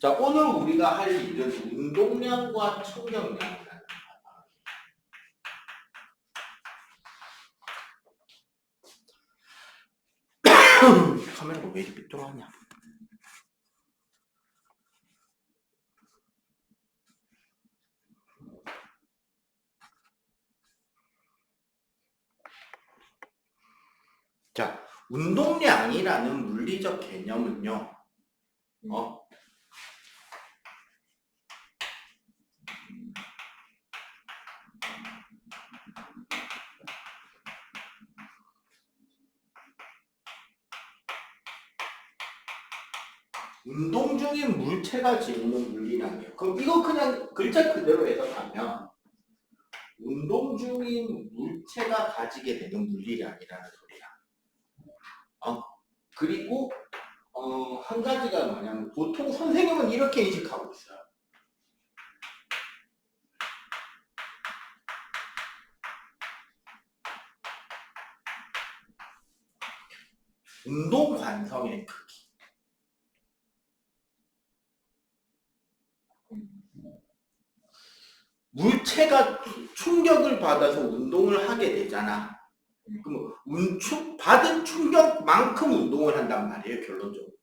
자, 오늘 우리가 할 일은 운동량과 충격량이라는 거야. 카메라가 왜 이렇게 삐뚤하냐? 자, 운동량이라는 물리적 개념은요, 운동 중인 물체가 지니는 물리량이에요. 그럼 이거 그냥 글자 그대로 해석하면 운동 중인 물체가 가지게 되는 물리량이라는 소리야. 그리고 한 가지가 뭐냐면 보통 선생님은 이렇게 인식하고 있어요. 운동 관성의 크기. 물체가 충격을 받아서 운동을 하게 되잖아. 그럼 받은 충격만큼 운동을 한단 말이에요, 결론적으로.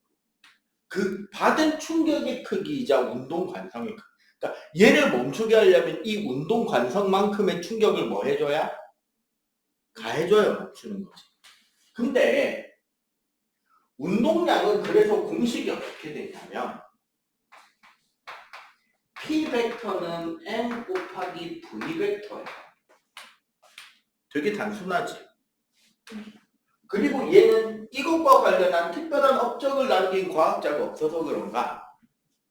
그 받은 충격의 크기이자 운동 관성의 크기. 그러니까 얘를 멈추게 하려면 이 운동 관성만큼의 충격을 뭐 해줘야? 가해줘야 멈추는 거지. 근데 운동량은 그래서 공식이 어떻게 되냐면 P 벡터는 M 곱하기 V 벡터예요. 되게 단순하지. 그리고 얘는 이것과 관련한 특별한 업적을 남긴 과학자가 없어서 그런가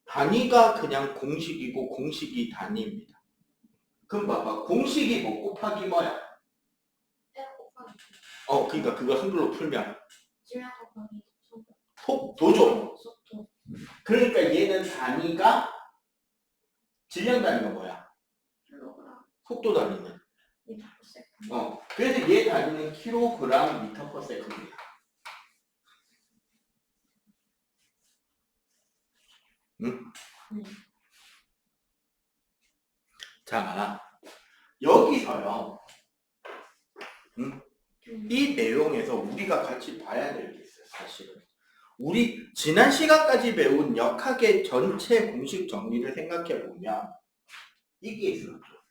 단위가 그냥 공식이고 공식이 단위입니다. 그럼 봐봐. 공식이 뭐 곱하기 뭐야? 그러니까 그거 한글로 풀면 속도죠. 그러니까 얘는 단위가 질량 단위가 뭐야? 속도 단위는? 그래서 얘 단위는 킬로그램 미터 퍼 세컨드야. 응? 자, 여기서요. 이 내용에서 우리가 같이 봐야 될 게 있어요, 사실은. 우리 지난 시간까지 배운 역학의 전체 공식 정리를 생각해 보면 이게 있었죠.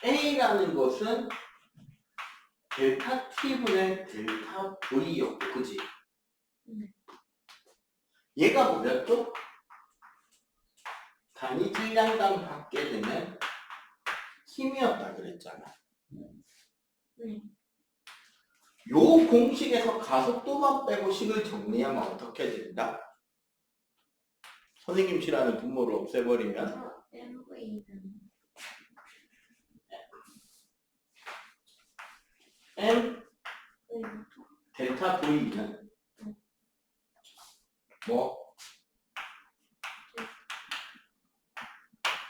A라는 것은 델타 T분의 델타 V였고, 그지? 얘가 뭐였죠? 단위 질량당 받게 되는 힘이었다 그랬잖아. 요 공식에서 가속도만 빼고 식을 정리하면 어떻게 된다? 선생님 싫어하는 분모를 없애버리면 M 델타 V는 뭐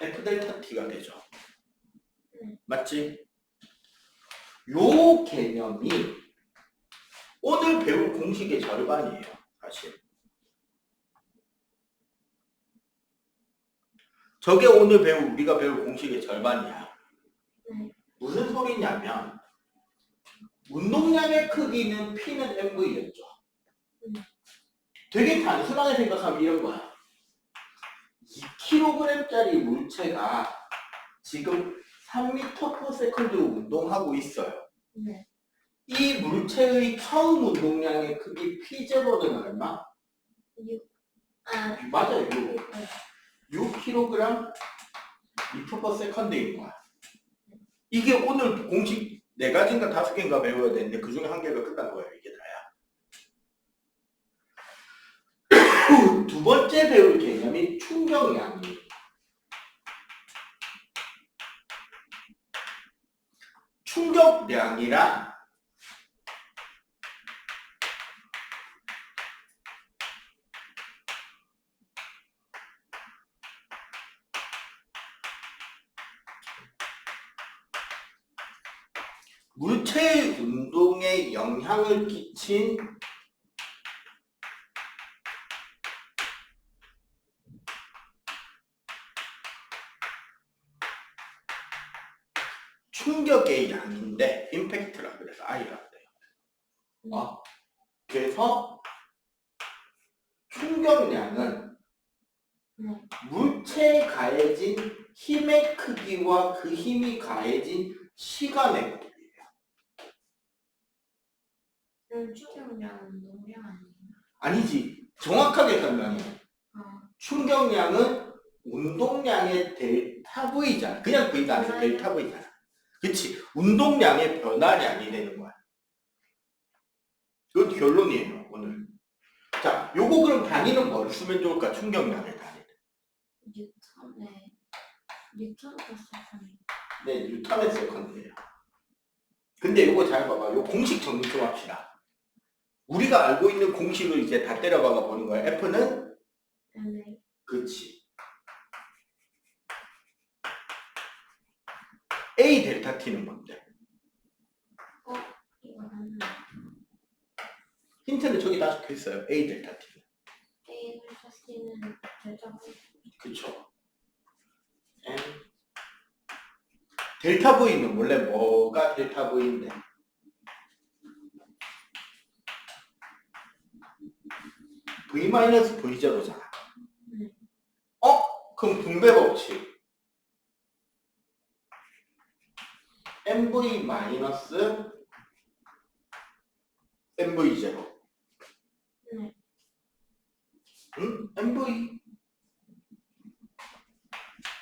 F 델타 T가 되죠. 맞지? 요 개념이 오늘 배울 공식의 절반이에요, 사실. 저게 오늘 우리가 배울 공식의 절반이야. 무슨 소리냐면 운동량의 크기는 P는 MV였죠. 되게 단순하게 생각하면 이런 거야. 2kg짜리 물체가 지금 3m/s로 운동하고 있어요. 이 물체의 처음 운동량의 크기 P0는 얼마? 6. 맞아요, 6kg m/s인 거야. 이게 오늘 공식 4가지인가 5개인가 배워야 되는데 그 중에 1개가 끝난 거예요. 이게 다야. 두 번째 배울 개념이 충격량이에요. 충격량이란 물체의 운동에 영향을 끼친 충격의 양인데 임팩트라 그래서 I라고 돼요. 그래서 충격량은 물체에 가해진 힘의 크기와 그 힘이 가해진 시간의 곱이에요. 그럼 충격량은 운동량 아니에요? 아니지. 정확하게 설명해. 충격량은 운동량의 델타 V잖아. 그냥 V가 아니라 델타 V잖아. 그치? 운동량의 변화량이 되는 거야. 이건 결론이에요, 오늘. 자, 요거 그럼 단위는 뭘 쓰면 좋을까? 충격량의 단위. 뉴턴 per second. 네, 뉴턴의 세컨드예요. 근데 요거 잘 봐봐. 요 공식 정리 좀 합시다. 우리가 알고 있는 공식을 이제 다 때려박아 보는 거야. F는? LA. 그치. A 델타 T는 뭔데? 이거는 힌트는 저기다 적혀 있어요. A 델타 T는. A 델타 T는 델타 V. 그쵸. 델타 V는 원래 뭐가 델타 V인데? V-V0잖아. 그럼 분배 법칙. MV 마이너스 MV0. 네. 응? MV.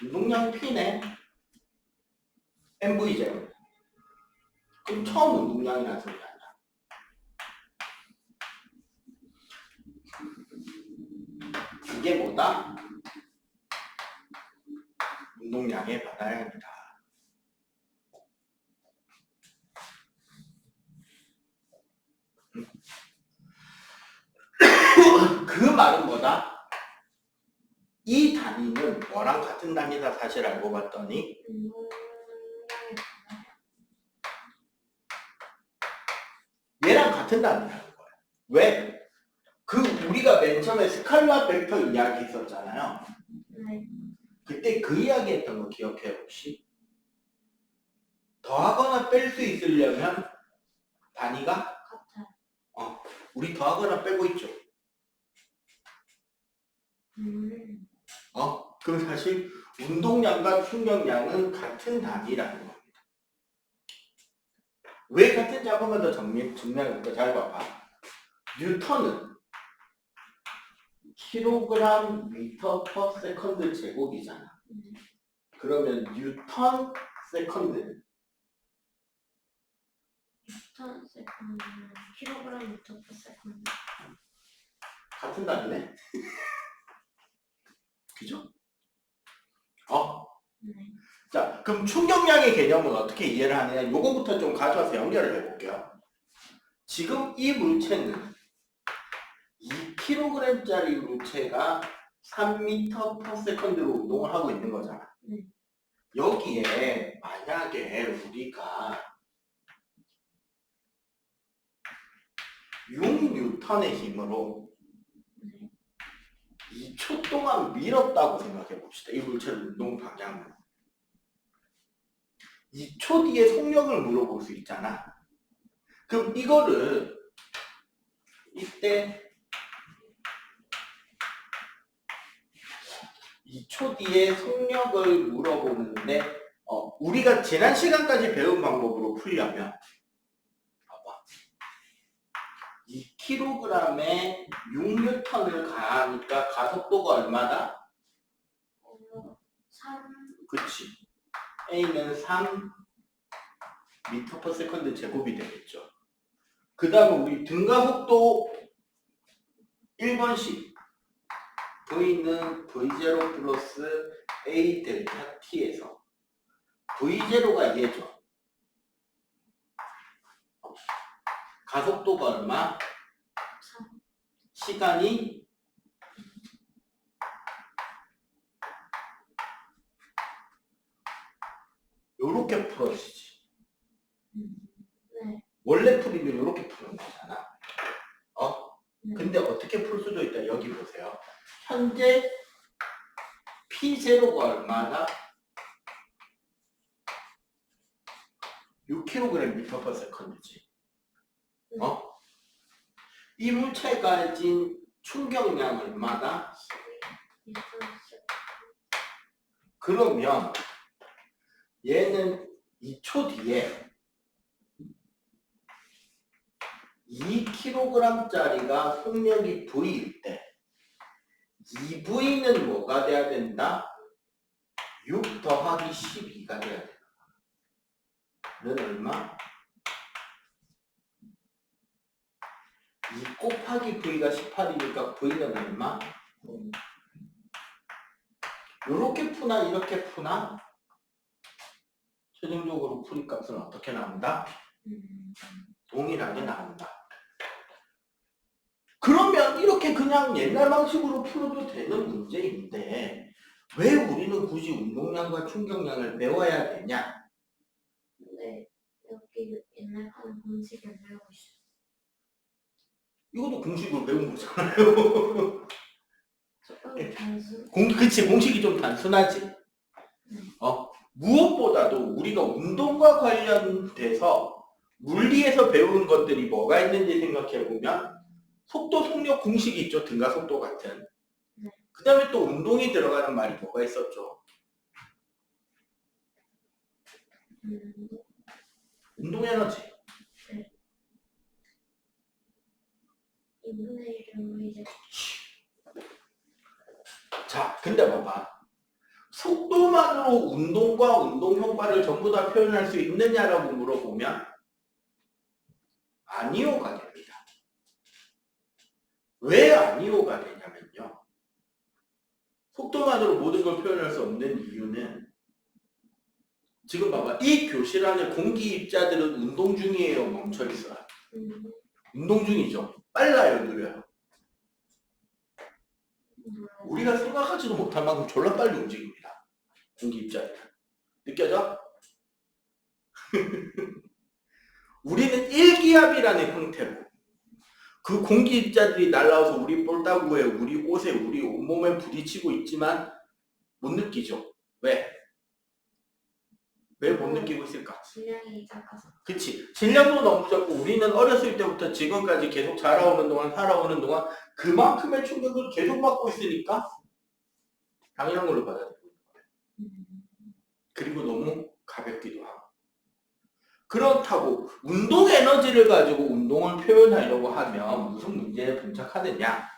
운동량 P네. MV0. 그럼 처음 운동량이라는 소리 아니야. 그게 뭐다? 운동량의 변화량이다. 그 말은 뭐다? 이 단위는 뭐랑 같은 단위다 사실 알고 봤더니 얘랑 같은 단위라는 거야. 왜? 우리가 맨 처음에 스칼라 벡터 이야기 했었잖아요. 네. 그때 그 이야기 했던 거 기억해요, 혹시? 더하거나 뺄 수 있으려면 단위가? 같아요. 우리 더하거나 빼고 있죠. 그럼 사실 운동량과 충격량은 같은 단위라는 겁니다. 왜 같은지 한 번만 더 정리해볼까? 잘 봐봐. 뉴턴은 킬로그램 미터 퍼 세컨드 제곱이잖아. 그러면 뉴턴 세컨드는 뉴턴 세컨드는 킬로그램 미터 퍼 세컨드. 같은 단위네? 그죠? 네. 자, 그럼 충격량의 개념은 어떻게 이해를 하느냐? 요거부터 좀 가져와서 연결을 해볼게요. 지금 이 물체는 2kg짜리 물체가 3m per second로 운동을 하고 있는 거잖아. 여기에 만약에 우리가 6N의 힘으로 2초 동안 밀었다고 생각해 봅시다. 이 물체를 운동 방향으로. 2초 뒤에 속력을 물어볼 수 있잖아. 그럼 이거를 이때 2초 뒤에 속력을 물어보는데 우리가 지난 시간까지 배운 방법으로 풀려면 봐봐. 2kg에 6N을 가하니까 가속도가 얼마다? 3. 그치. A는 3 m per second 제곱이 되겠죠. 그 다음에 우리 등가속도 1번씩 V는 V0 플러스 A 델타 T에서 V0가 얘죠. 가속도가 얼마? 3. 시간이 요렇게 풀어지지. 네. 원래 풀이면 요렇게 푸는 거잖아. 네. 근데 어떻게 풀 수도 있다. 여기 보세요. 현재 P0가 얼마나? 6kg/s/지. 이 물체가 가진 충격량 얼마나? 12 그러면 얘는 2초 뒤에 2kg짜리가 속력이 V일 때 이 V는 뭐가 돼야 된다? 6 더하기 12가 돼야 된다. 는 얼마? 2 곱하기 V가 18이니까 V는 얼마? 이렇게 푸나 이렇게 푸나? 최종적으로 풀이 값은 어떻게 나온다? 동일하게 나온다. 그러면 이렇게 그냥 옛날 방식으로 풀어도 되는 문제인데 왜 우리는 굳이 운동량과 충격량을 배워야 되냐? 근데 여기 옛날 하는 공식을 배우고 있어요. 이것도 공식으로 배운 거잖아요. 조금 단순. 그치, 공식이 좀 단순하지. 무엇보다도 우리가 운동과 관련돼서 물리에서 배운 것들이 뭐가 있는지 생각해보면 속도, 속력 공식이 있죠. 등가 속도 같은. 그 다음에 또 운동이 들어가는 말이 뭐가 있었죠? 운동 에너지. 2분의 1은 이제 자, 근데 봐봐. 속도만으로 운동과 운동 효과를 전부 다 표현할 수 있느냐라고 물어보면 아니오가 됩니다. 왜 아니오가 되냐면요. 속도만으로 모든 걸 표현할 수 없는 이유는 지금 봐봐. 이 교실 안에 공기 입자들은 운동 중이에요, 멈춰 있어요? 운동 중이죠. 빨라요, 느려요? 우리가 생각하지도 못할 만큼 졸라 빨리 움직입니다. 공기 입자들. 느껴져? 우리는 일기압이라는 형태로 그 공기 입자들이 날아와서 우리 볼따구에, 우리 옷에, 우리 온몸에 부딪히고 있지만 못 느끼죠. 왜? 왜 못 느끼고 있을까? 질량이 작아서. 그치. 질량도 너무 작고 우리는 어렸을 때부터 지금까지 계속 자라오는 동안, 살아오는 동안 그만큼의 충격을 계속 받고 있으니까 당연한 걸로 받아들이고 있는 거예요. 그리고 너무 가볍기도 하고. 그렇다고 운동 에너지를 가지고 운동을 표현하려고 하면 무슨 문제에 봉착하느냐?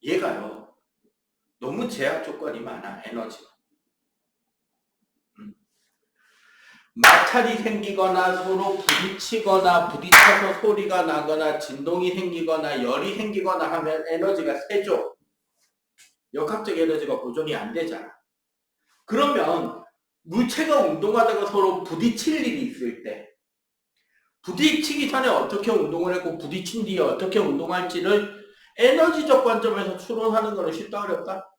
얘가요. 너무 제약 조건이 많아, 에너지가. 마찰이 생기거나 서로 부딪히거나 부딪혀서 소리가 나거나 진동이 생기거나 열이 생기거나 하면 에너지가 세죠. 역학적 에너지가 보존이 안 되잖아. 그러면 물체가 운동하다가 서로 부딪힐 일이 있을 때 부딪히기 전에 어떻게 운동을 했고 부딪힌 뒤에 어떻게 운동할지를 에너지적 관점에서 추론하는 거는 쉽다 어렵다?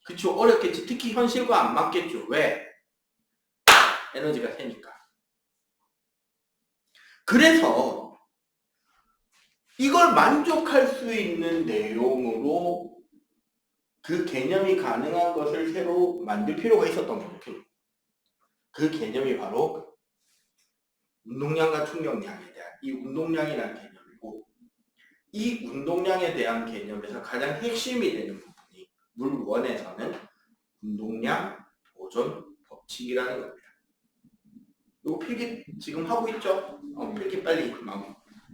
그쵸, 어렵겠지. 특히 현실과 안 맞겠죠. 왜? 에너지가 세니까. 그래서 이걸 만족할 수 있는 내용으로 그 개념이 가능한 것을 새로 만들 필요가 있었던 거죠. 그 개념이 바로 운동량과 충격량에 대한 이 운동량이라는 개념이고 이 운동량에 대한 개념에서 가장 핵심이 되는 부분이 물1에서는 운동량 보존 법칙이라는 겁니다. 이거 필기 지금 하고 있죠? 필기 빨리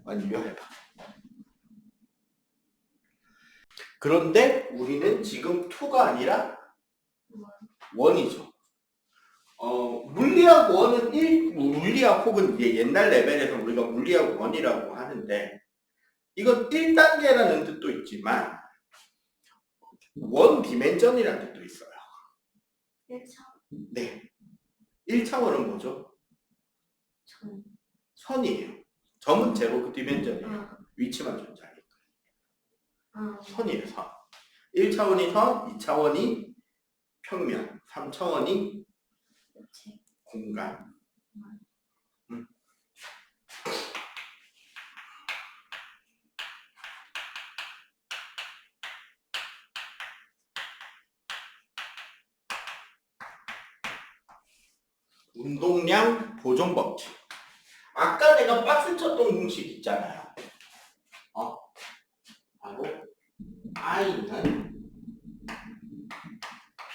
완료해봐. 그런데 우리는 지금 2가 아니라 1이죠. 물리학 1은 물리학 혹은 이제 옛날 레벨에서 우리가 물리학 1이라고 하는데 이건 1단계라는 뜻도 있지만 원 디멘전이라는 뜻도 있어요. 1차원? 네. 1차원은 뭐죠? 선이에요. 점은 제로 디멘전이에요. 위치만 존재하니까. 선이에요, 선. 1차원이 선, 2차원이 평면, 3차원이 공간. 운동량 보존 법칙. 아까 내가 박스 쳤던 공식 있잖아요. 바로 I는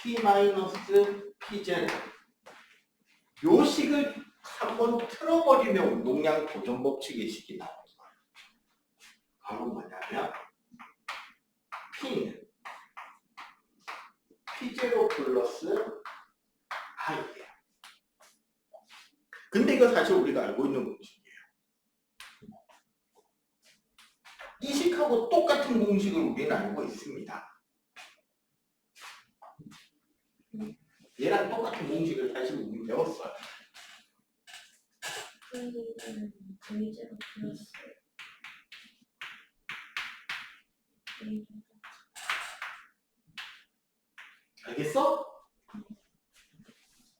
P-P0. 요 식을 한번 틀어버리면 운동량 보존 법칙의 식이 나와요. 바로 뭐냐면 P는 P0 플러스 I예요. 근데 이거 사실 우리가 알고 있는 공식이에요. 이 식하고 똑같은 공식을 우리는 알고 있습니다. 얘랑 똑같은 공식을 사실 우리 배웠어요. V는 V0 플러스 V0. 알겠어?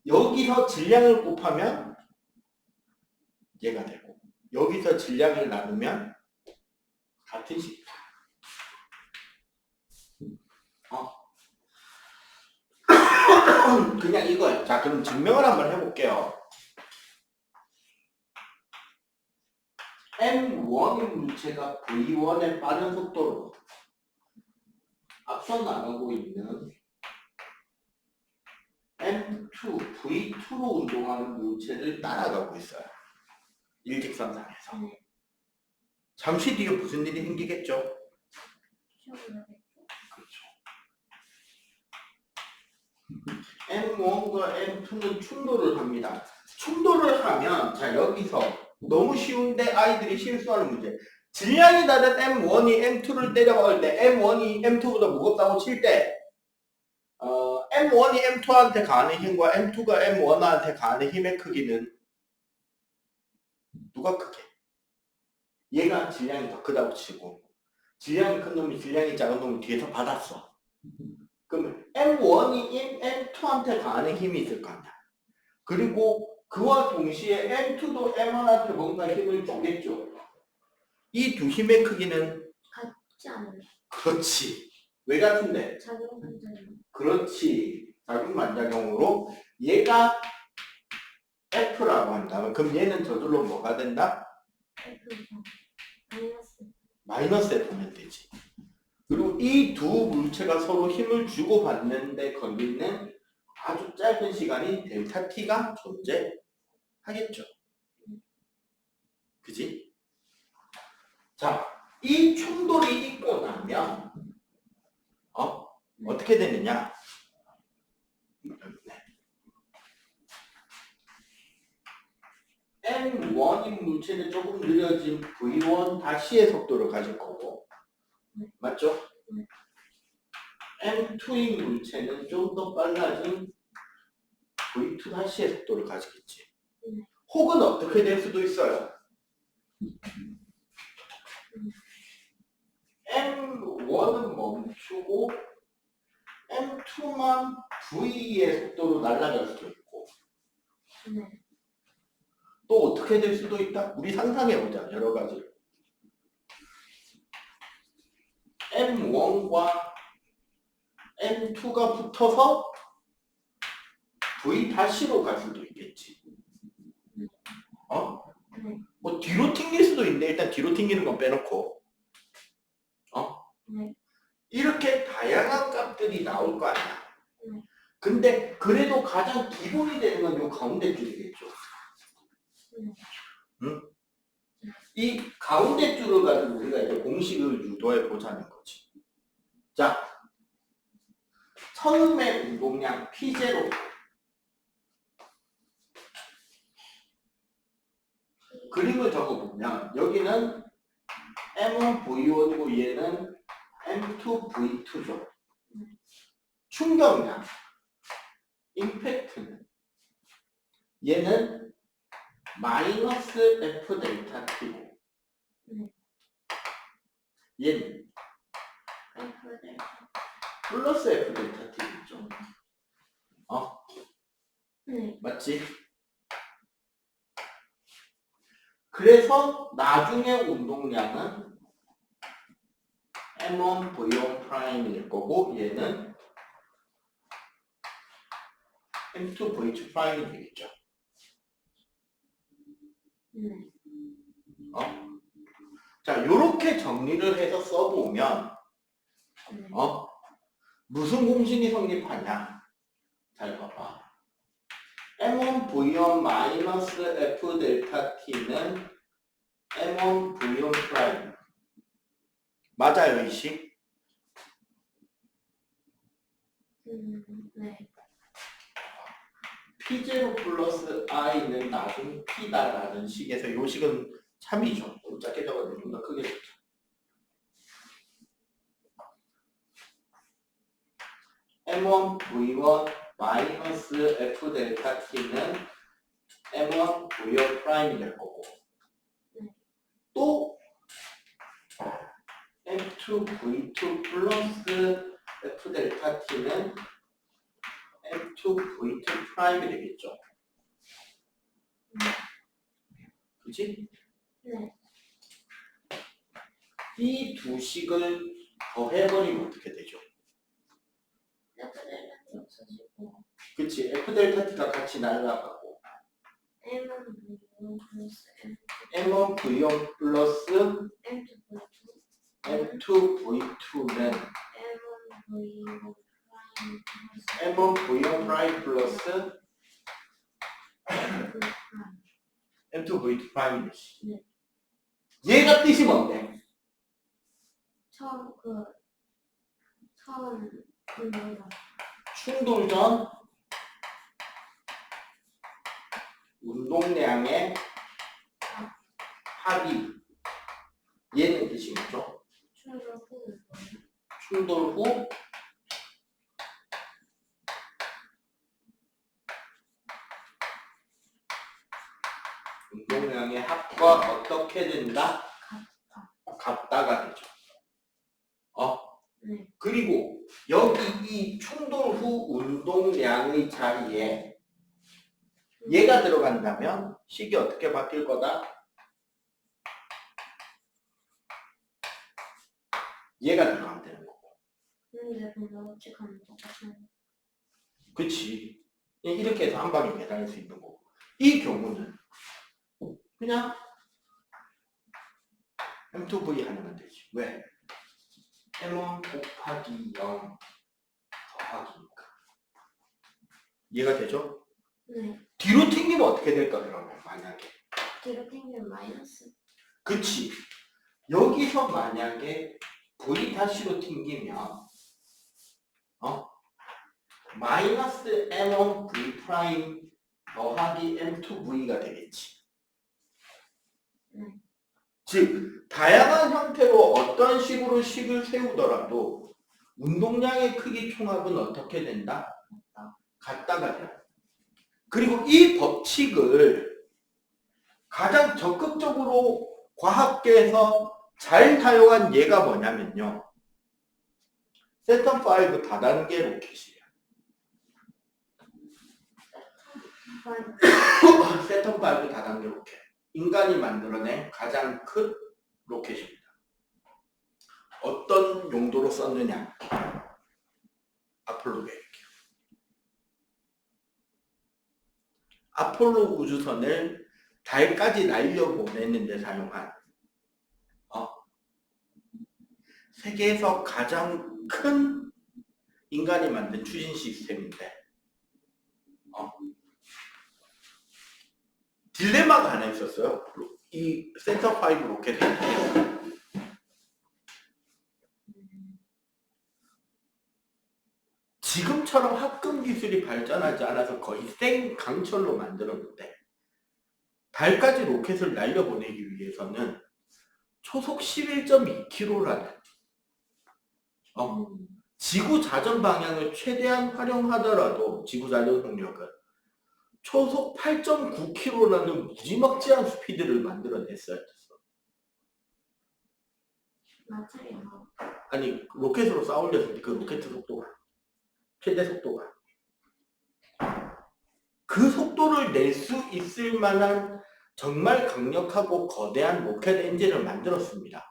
여기서 질량을 곱하면 얘가 되고 여기서 질량을 나누면 같은 식이다. 그냥 이거예요. 자, 그럼 증명을 한번 해볼게요. M1의 물체가 V1의 빠른 속도로 앞서 나가고 있는 M2, V2로 운동하는 물체를 따라가고 있어요. 일직선상에서. 잠시 뒤에 무슨 일이 생기겠죠? 그렇죠. M1과 M2는 충돌을 합니다. 충돌을 하면, 자, 여기서 너무 쉬운데 아이들이 실수하는 문제. 질량이 다른 M1이 M2를 때려박을 때 M1이 M2보다 무겁다고 칠 때 M1이 M2한테 가하는 힘과 M2가 M1한테 가하는 힘의 크기는 누가 크게? 얘가 질량이 더 크다고 치고 질량이 큰 놈이 질량이 작은 놈을 뒤에서 받았어. 그러면 M1이 M2한테 가하는 힘이 있을 거 아니야. 그리고 그와 동시에 M2도 M1한테 뭔가 힘을 주겠죠. 이 두 힘의 크기는 같지 않아요. 그렇지. 왜 같은데? 작용 반작용. 그렇지. 작용반작용으로 얘가 F라고 한다면 그럼 얘는 저절로 뭐가 된다? F 마이너스. 마이너스 F면 되지. 그리고 이 두 물체가 서로 힘을 주고받는데 걸리는 아주 짧은 시간이 델타 T가 존재하겠죠. 그지? 자, 이 충돌이 있고 나면 어떻게 되느냐? M1인 물체는 조금 느려진 V1 다시의 속도를 가질 거고, 맞죠? M2인 물체는 좀 더 빨라진 V2 다시의 속도를 가지겠지. 혹은 어떻게 될 수도 있어요. M1은 멈추고 M2만 V의 속도로 날아갈 수도 있고, 또 어떻게 될 수도 있다? 우리 상상해보자. 여러 가지. M1과 M2가 붙어서 V 다시로 갈 수도 있겠지. 뭐 뒤로 튕길 수도 있는데 일단 뒤로 튕기는 건 빼놓고 이렇게 다양한 값들이 나올 거 아니야. 근데 그래도 가장 기본이 되는 건 요 가운데 줄이겠죠. 응? 이 가운데 줄을 가지고 우리가 이제 공식을 유도해 보자는 거지. 자, 처음에 운동량 P0. 그림을 적어보면 여기는 M1 V1이고 얘는 M2 V2죠. 충격량, 임팩트는 얘는 마이너스 F 델타 T고 얘는 플러스 F 델타 T겠죠. 맞지? 그래서 나중에 운동량은 M1 V1 프라임일 거고 얘는 M2 V2 프라임이 되겠죠. 네. 자, 요렇게 정리를 해서 써보면 네. 무슨 공식이 성립하냐? 잘 봐봐. M1 V1 마이너스 F 델타 T는 M1 V1 프라임. 맞아요, 이 식? 네. P0 플러스 I는 나중 P다라는 식에서 요 식은 참이죠. 좀 작게 적어도 좀 더 크게 적죠. M1 V1 마이너스 F 델타 T는 M1 V1 프라임이 될 거고 또 M2 V2 플러스 F 델타 T는 M2 V2 프라임이 되겠죠. 그치? 네. 이 두 식을 더해버리면 어떻게 되죠? F를 없어지고 그치? F 델타 T가 같이 날아가고 M은 V1 플러스 M1 V1 플러스 M2 V2 M2 V2는 M1 V1 프라임 플러스 M1 V1 프라임 플러스 M2 프라임. M2 V2 프라임이 되지. 네. 얘가 뜻이 뭔데? 처음 뭐라 충돌 전 운동량의 합이 얘는 뜻이 뭐죠? 충돌 후 충돌 후 운동량의 합과 어떻게 된다? 같다가 되죠. 네. 그리고 여기 이 충돌 후 운동량의 자리에 얘가 들어간다면 식이 어떻게 바뀔 거다? 얘가 들어가면 되는 거고. 근데 그거 어찌 가면 똑같은 그치. 이렇게 해서 한 방에 계산할 수 있는 거고. 이 경우는 그냥 M2V 하면 되지. 왜? M1 곱하기 0 더하기니까. 이해가 되죠? 네. 뒤로 튕기면 어떻게 될까 그러면 만약에. 뒤로 튕기면 마이너스 그치. 여기서 만약에 V 다시로 튕기면 마이너스 M1V 프라임 더하기 M2V가 되겠지. 즉 다양한 형태로 어떤 식으로 식을 세우더라도 운동량의 크기 총합은 어떻게 된다? 같다가 돼요. 그리고 이 법칙을 가장 적극적으로 과학계에서 잘 사용한 예가 뭐냐면요. 세턴 5 다단계 로켓이에요. 세턴 5 다단계 로켓. 인간이 만들어낸 가장 큰 로켓입니다. 어떤 용도로 썼느냐? 아폴로 계획이요. 아폴로 우주선을 달까지 날려보내는데 사용한 세계에서 가장 큰 인간이 만든 추진 시스템인데 딜레마가 하나 있었어요. 이 센터 5 로켓에 지금처럼 합금 기술이 발전하지 않아서 거의 생 강철로 만들었는데 달까지 로켓을 날려보내기 위해서는 초속 11.2km라는 지구 자전 방향을 최대한 활용하더라도 지구 자전 속력은 초속 8.9km라는 무지막지한 스피드를 만들어냈어야 됐어. 맞아요. 아니 로켓으로 쏴올렸을 때 그 로켓 속도가 최대 속도가 그 속도를 낼 수 있을 만한 정말 강력하고 거대한 로켓 엔진을 만들었습니다.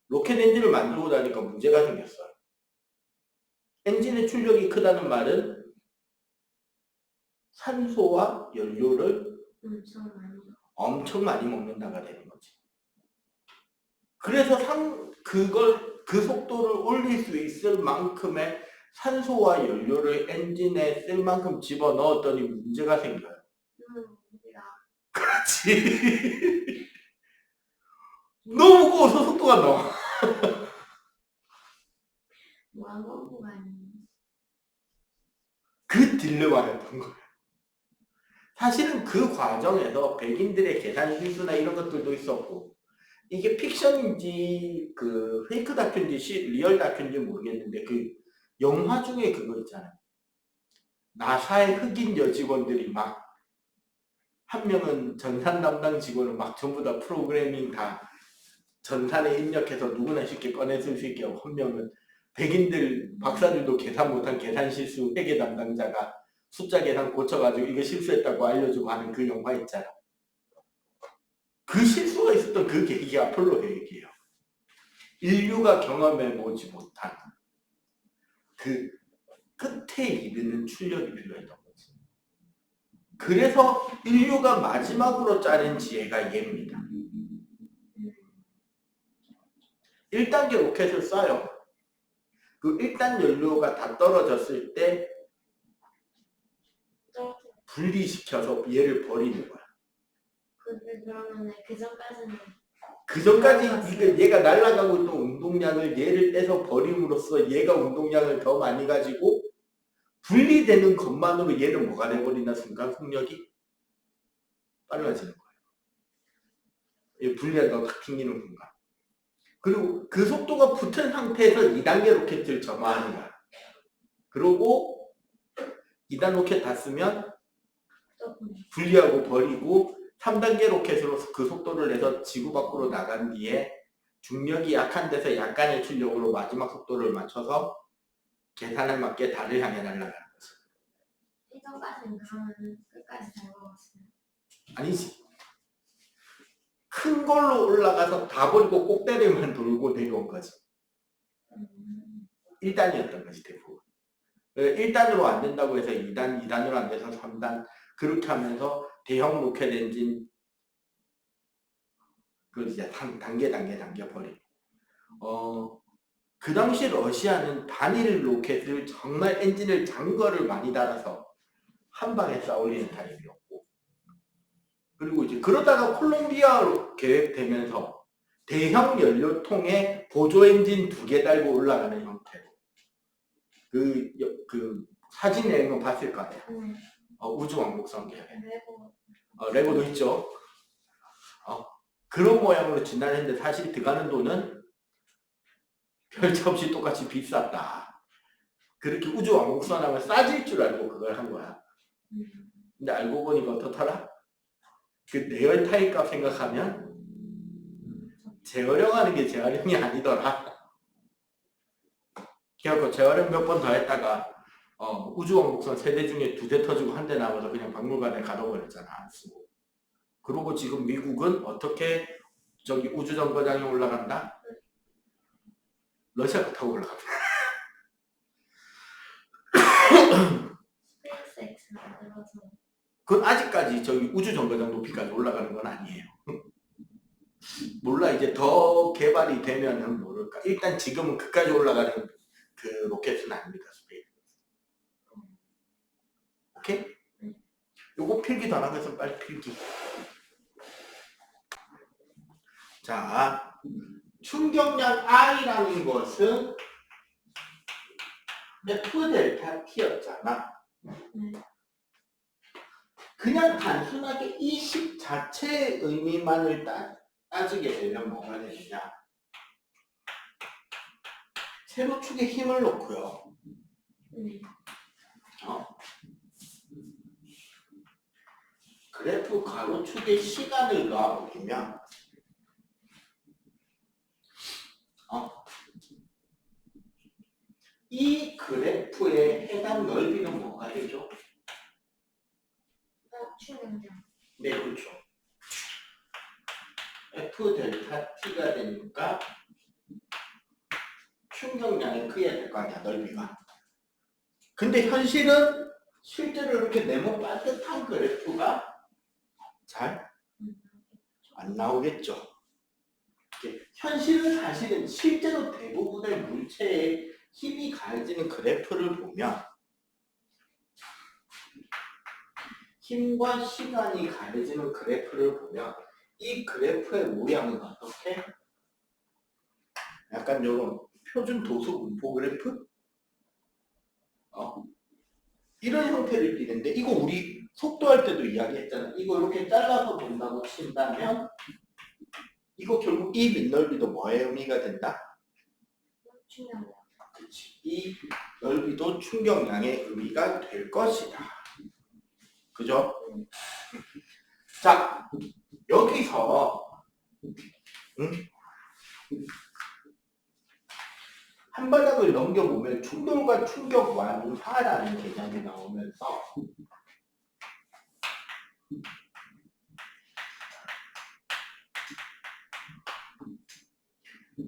로켓 엔진을 만들고 나니까 문제가 생겼어요. 엔진의 출력이 크다는 말은 산소와 연료를 엄청 많이 먹는다가 되는 거지. 그래서 그 속도를 올릴 수 있을 만큼의 산소와 연료를 엔진에 쓸 만큼 집어넣었더니 문제가 생겨요. 우리가 그렇지. 너무 무거워서 속도가 나와. 왕원부가 아닌 그 딜레마였던 거예요. 사실은 그 과정에서 백인들의 계산 실수나 이런 것들도 있었고, 이게 픽션인지 그 페이크 다큐인지 리얼 다큐인지 모르겠는데 그 영화 중에 그거 있잖아요. 나사의 흑인 여직원들이 막 한 명은 전산 담당 직원을 막 전부 다 프로그래밍 다 전산에 입력해서 누구나 쉽게 꺼내 쓸 수 있게 하고, 한 명은 백인들 박사들도 계산 못한 계산 실수 회계 담당자가 숫자 계산 고쳐가지고 이거 실수했다고 알려주고 하는 그 영화 있잖아. 그 실수가 있었던 그 계기가 아폴로 계획이에요. 인류가 경험해보지 못한 그 끝에 이르는 출력이 필요했던 거지. 그래서 인류가 마지막으로 짜낸 지혜가 얘입니다. 1단계 로켓을 쏴요. 그 1단 연료가 다 떨어졌을 때 분리시켜서 얘를 버리는 거야. 그러면 그 전까지 얘가 날아가고 있던 운동량을 얘를 떼서 버림으로써 얘가 운동량을 더 많이 가지고 분리되는 것만으로 얘를 뭐가 돼버리나 순간 속력이 빨라지는 거예요. 얘 분리하다가 탁 튕기는 순간. 그리고 그 속도가 붙은 상태에서 2단계 로켓을 점화하는 거야. 그리고 2단 로켓 다 쓰면 분리하고 버리고 3단계 로켓으로 그 속도를 내서 지구 밖으로 나간 뒤에 중력이 약한 데서 약간의 출력으로 마지막 속도를 맞춰서 계산에 맞게 달을 향해 날아가는 거지. 이전까지는 그러면 끝까지 잘 먹었어요. 아니지. 큰 걸로 올라가서 다 버리고 꼭대기만 돌고 내려온 거지. 1단이었던 거지 대부분. 1단으로 안 된다고 해서 2단, 2단으로 안 돼서 3단 그렇게 하면서 대형 로켓 엔진 그 이제 단계 버리고. 그 당시 러시아는 단일 로켓을 정말 엔진을 장거를 많이 달아서 한 방에 쏴올리는 타입이었고, 그리고 이제 그러다가 콜롬비아로 계획되면서 대형 연료통에 보조 엔진 2개 달고 올라가는 형태로 그 사진 내용 봤을 거 아니야. 우주 왕복선 계획. 레고도 있죠. 그런 모양으로 진단했는데 사실 들어가는 돈은 별차 없이 똑같이 비쌌다. 그렇게 우주 왕복선 하면 싸질 줄 알고 그걸 한 거야. 근데 알고 보니까 어떻더라? 그 내열 타입 값 생각하면 재활용하는 게 재활용이 아니더라. 그래갖고 재활용 몇 번 더 했다가 우주 왕복선 3대 중에 2대 터지고 1대 남아서 그냥 박물관에 가둬버렸잖아. 안 쓰고. 그러고 지금 미국은 어떻게 저기 우주 정거장에 올라간다? 러시아가 타고 올라간다. 스페이스X 만들어서 그건 아직까지 저기 우주 정거장 높이까지 올라가는 건 아니에요. 몰라, 이제 더 개발이 되면은 모를까. 일단 지금은 그까지 올라가는 그 로켓은 아닙니다. 스페이스. 오케이? 요거 필기 더 나가서 빨리 필기. 자, 충격량 I라는 것은 F 델타 T였잖아. 그냥 단순하게 이 식 자체의 의미만을 따지게 되면 뭐가 되느냐. 세로축에 힘을 놓고요. 그래프 가로축에 시간을 놔버리면 이 그래프의 해당 넓이는 뭐가 되죠? 충격량. 네, 그렇죠. F 델타 T가 되니까 충격량이 크게 될 거 아니야, 넓이가. 근데 현실은 실제로 이렇게 네모 반듯한 그래프가 잘 안 나오겠죠. 현실은 사실은 실제로 대부분의 물체에 힘이 가해지는 그래프를 보면 힘과 시간이 가해지는 그래프를 보면 이 그래프의 모양은 어떻게? 약간 이런 표준 도수 분포 그래프? 이런 형태를 띠는데 이거 우리 속도할 때도 이야기했잖아. 이거 이렇게 잘라서 본다고 친다면 이거 결국 이 밑넓이도 뭐의 의미가 된다? 충격력. 그치. 이 넓이도 충격량의 의미가 될 것이다. 그죠? 자, 여기서 한 바닥을 넘겨보면 충돌과 충격 완화라는 개념이 나오면서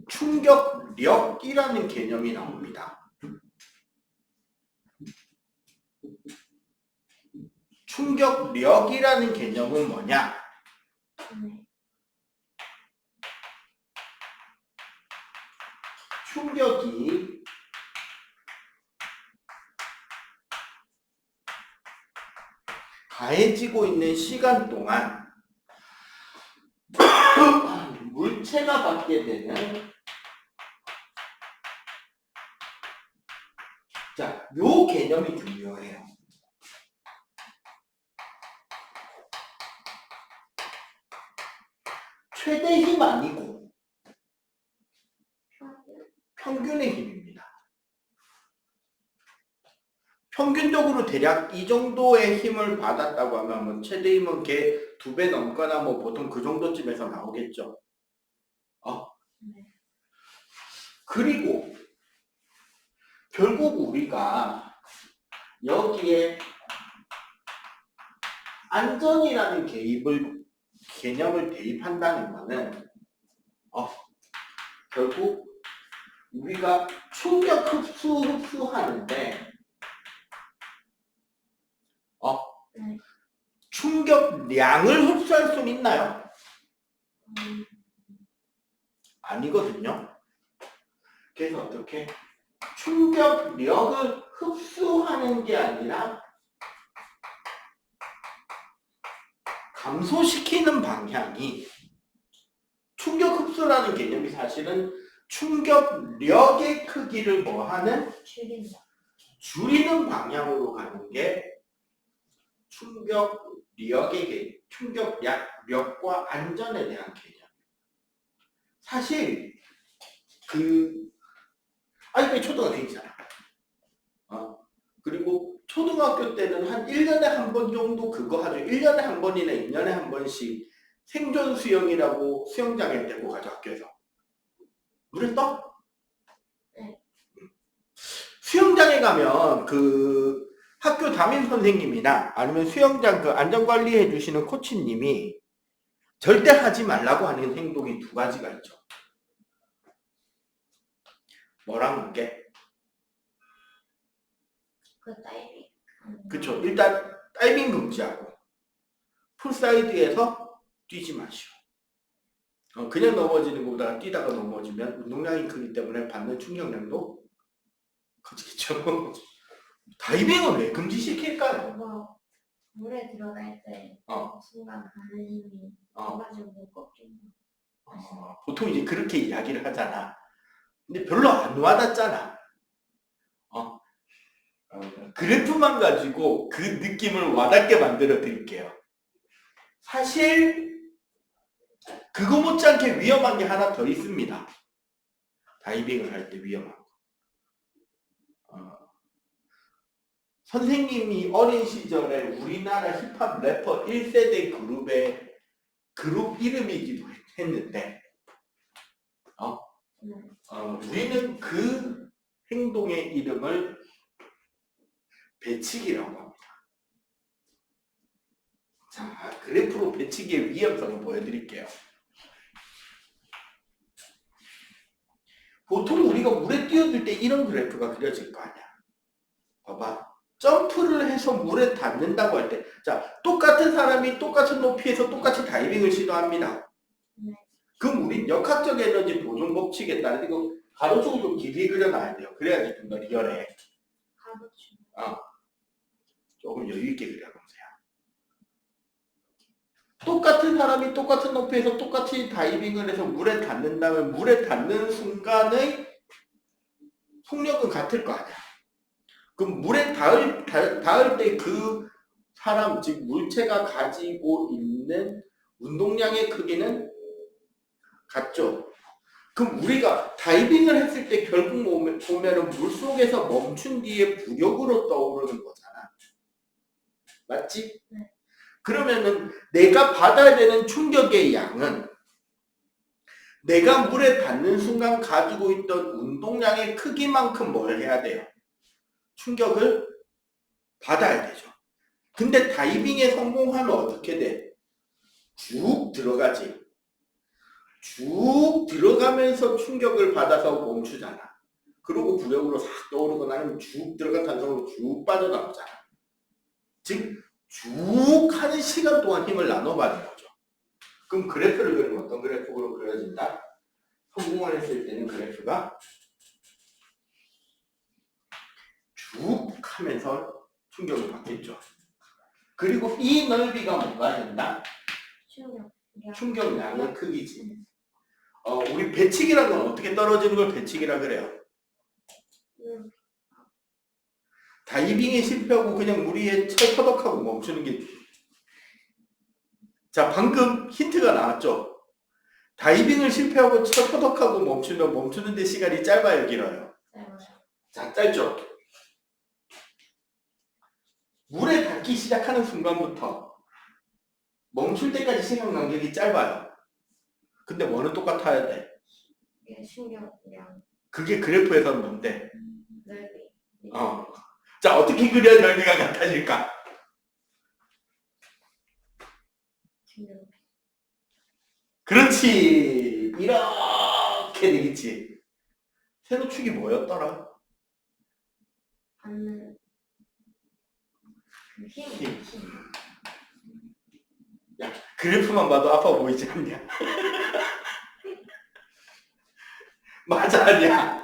충격력이라는 개념이 나옵니다. 충격력이라는 개념은 뭐냐? 네. 충격이 가해지고 있는 시간 동안 물체가 받게 되는 자, 요 개념이 중요해요. 최대 힘 아니고 평균의 힘입니다. 평균적으로 대략 이 정도의 힘을 받았다고 하면 뭐 최대 힘은 걔 2배 넘거나 뭐 보통 그 정도쯤에서 나오겠죠. 네. 그리고 결국 우리가 여기에 안전이라는 개념을 대입한다는 것은 결국 우리가 충격 흡수하는데 네. 충격량을 흡수할 수는 있나요? 아니거든요. 그래서 어떻게? 충격력을 흡수하는 게 아니라 감소시키는 방향이 충격 흡수라는 개념이 사실은 충격력의 크기를 뭐하는? 줄인다. 줄이는 방향으로 가는 게 충격력과 안전에 대한 개념. 사실 이게 초등학생이잖아. 그리고 초등학교 때는 한 1년에 한 번 정도 그거 하죠. 1년에 한 번이나 2년에 한 번씩 생존 수영이라고 수영장에 데리고 가죠, 학교에서. 물에 떠? 네. 수영장에 가면 그 학교 담임 선생님이나 아니면 수영장 그 안전관리해 주시는 코치님이 절대 하지 말라고 하는 행동이 2가지가 있죠. 뭐랑 게? 그 다이빙. 그쵸. 일단 다이빙 금지하고 풀사이드에서 뛰지 마시오. 그냥 넘어지는 것보다 뛰다가 넘어지면 운동량이 크기 때문에 받는 충격량도 커지겠죠. 다이빙은 왜 금지시킬까요? 그거 물에 들어갈 때 순간 가는 힘이 가지고 못 꺾인다. 보통 이제 그렇게 이야기를 하잖아. 근데 별로 안 와닿잖아. 그래프만 가지고 그 느낌을 와닿게 만들어 드릴게요. 사실 그거 못지않게 위험한 게 하나 더 있습니다. 다이빙을 할 때 위험한 거. 선생님이 어린 시절에 우리나라 힙합 래퍼 1세대 그룹의 그룹 이름이기도 했는데 우리는 그 행동의 이름을 배치기라고 합니다. 자, 그래프로 배치기의 위험성을 보여드릴게요. 보통 우리가 물에 뛰어들 때 이런 그래프가 그려질 거 아니야. 봐봐. 점프를 해서 물에 닿는다고 할 때, 자, 똑같은 사람이 똑같은 높이에서 똑같이 다이빙을 시도합니다. 그럼 우린 역학적 에너지 보존 법칙에 따라 이거 가로축을 좀 길게 그려놔야 돼요. 그래야지 좀 더 리얼해. 가로축. 조금 여유 있게 그려놓으세요. 똑같은 사람이 똑같은 높이에서 똑같이 다이빙을 해서 물에 닿는다면 물에 닿는 순간의 속력은 같을 거 아니야. 그럼 물에 닿을 때 그 사람, 즉 물체가 가지고 있는 운동량의 크기는 같죠. 그럼 우리가 다이빙을 했을 때 결국 보면은 물속에서 멈춘 뒤에 부력으로 떠오르는 거잖아. 맞지? 네. 그러면은 내가 받아야 되는 충격의 양은 내가 물에 닿는 순간 가지고 있던 운동량의 크기만큼 뭘 해야 돼요? 충격을 받아야 되죠. 근데 다이빙에 성공하면 어떻게 돼? 쭉 들어가지. 쭉 들어가면서 충격을 받아서 멈추잖아. 그리고 부력으로 싹 떠오르고 나면 쭉 들어간 탄성으로 쭉 빠져나오잖아. 즉, 쭉 하는 시간 동안 힘을 나눠받는 거죠. 그럼 그래프를 그리면 어떤 그래프로 그려진다? 성공을 했을 때는 그래프가 쭉 하면서 충격을 받겠죠. 그리고 이 넓이가 뭐가 된다? 충격량의 크기지. 우리 배치기란 건 어떻게 떨어지는 걸 배치기라 그래요? 다이빙에 실패하고 그냥 물 위에 철퍼덕하고 멈추는 게. 자, 방금 힌트가 나왔죠? 다이빙을 실패하고 철퍼덕하고 멈추는데 시간이 짧아요, 길어요? 자, 짧죠? 물에 닿기 시작하는 순간부터 멈출 때까지 시간 간격이 짧아요. 근데 뭐는 똑같아야 돼? 충격량. 그게 그래프에서는 뭔데? 넓이. 자, 어떻게 그려야 넓이가 같아질까? 그렇지. 이렇게 되겠지. 세로축이 뭐였더라? 받는 그 힘. 야, 그래프만 봐도 아파 보이지 않냐? 맞아, 아니야?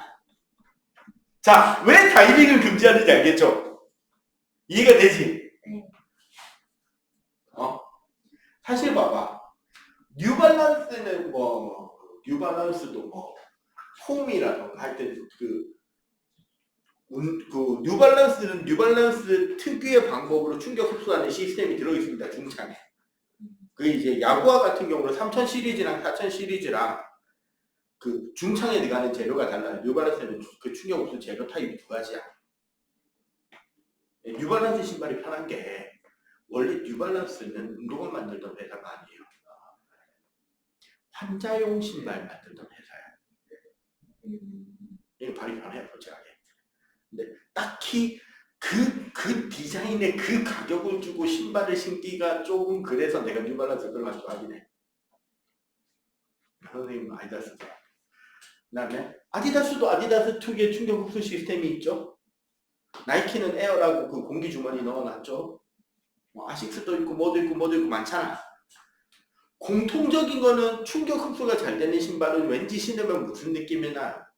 자, 왜 다이빙을 금지하는지 알겠죠? 이해가 되지? 네. 사실 봐봐. 뉴발란스는 뉴발란스도 홈이라던가 할 때 뉴발란스는 뉴발란스 특유의 방법으로 충격 흡수하는 시스템이 들어있습니다. 중창에. 그게 이제 야구와 같은 경우는 3000 시리즈랑 4000 시리즈랑 그 중창에 들어가는 재료가 달라요. 뉴발란스는 그 충격 흡수 재료 타입이 두 가지야. 뉴발란스 신발이 편한 게 원래 뉴발란스는 운동화 만들던 회사가 아니에요. 환자용 신발 만들던 회사야. 이게 발이 편해요, 솔직하게. 근데 딱히 그 디자인에 그 가격을 주고 신발을 신기가 조금 그래서 내가 뉴발란스 그걸 아주 좋아하긴 해. 선생님 아디다스. 그다음에 아디다스도 아디다스 특유의 충격 흡수 시스템이 있죠. 나이키는 에어라고 그 공기 주머니 넣어놨죠. 아식스도 있고 뭐도 있고 많잖아. 공통적인 거는 충격 흡수가 잘 되는 신발은 왠지 신으면 무슨 느낌이 나?